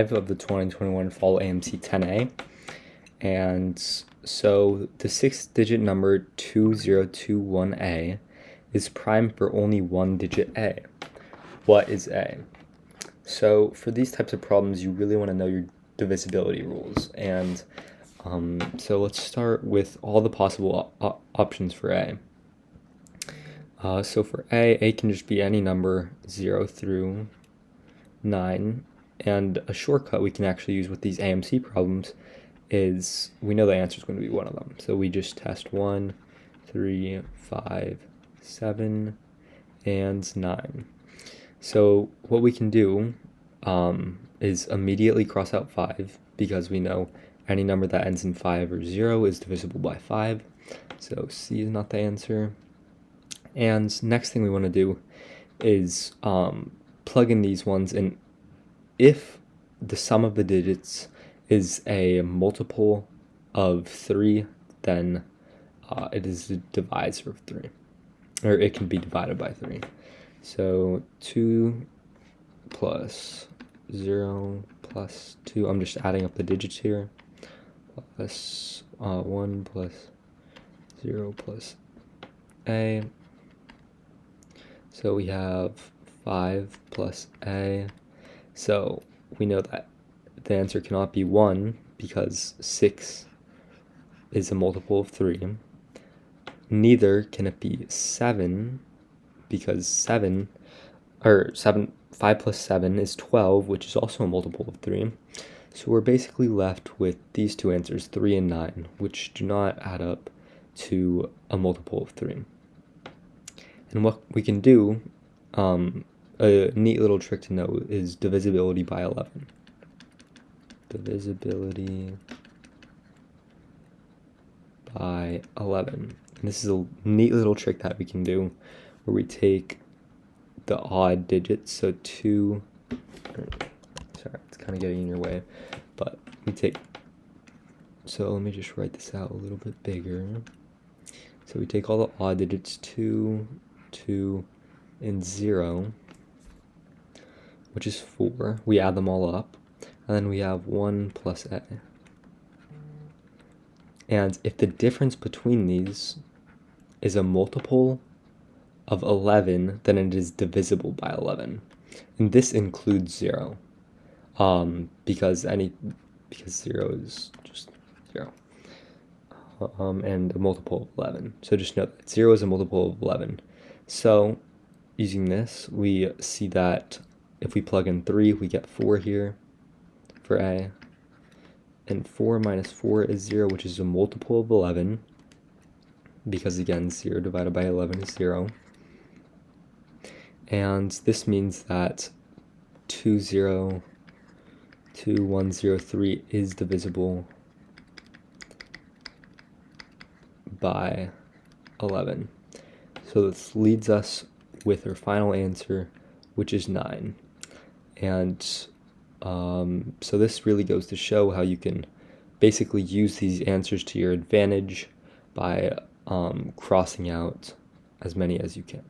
Of the 2021 fall AMC 10A. And so the 6-digit number 2021A is prime for only one digit A. What is A? So for these types of problems, you really want to know your divisibility rules. And so let's start with all the possible options for A. So for A can just be any number 0 through 9. And a shortcut we can actually use with these AMC problems is we know the answer is going to be one of them. So we just test 1, 3, 5, 7, and 9. So what we can do is immediately cross out 5 because we know any number that ends in 5 or 0 is divisible by 5. So C is not the answer. And next thing we want to do is plug in these ones, and if the sum of the digits is a multiple of 3, then it is a divisor of 3, or it can be divided by 3. So 2 plus 0 plus 2, I'm just adding up the digits here, plus 1 plus 0 plus A. So we have 5 plus A. So we know that the answer cannot be 1 because 6 is a multiple of 3. Neither can it be 7 because 5 plus 7 is 12, which is also a multiple of 3. So we're basically left with these two answers, 3 and 9, which do not add up to a multiple of 3. And what we can do, a neat little trick to know is divisibility by 11. Divisibility by 11. And this is a neat little trick that we can do where we take the odd digits, so 2, sorry, it's kind of getting in your way, but we take, so let me just write this out a little bit bigger. So we take all the odd digits, 2, 2, and 0, which is 4. We add them all up, and then we have 1 plus A. And if the difference between these is a multiple of 11, then it is divisible by 11. And this includes 0, because 0 is just 0. And a multiple of 11. So just note that 0 is a multiple of 11. So using this, we see that if we plug in 3, we get 4 here for A. And 4 minus 4 is 0, which is a multiple of 11. Because again, 0 divided by 11 is 0. And this means that 202103 is divisible by 11. So this leads us with our final answer, which is 9. And so this really goes to show how you can basically use these answers to your advantage by crossing out as many as you can.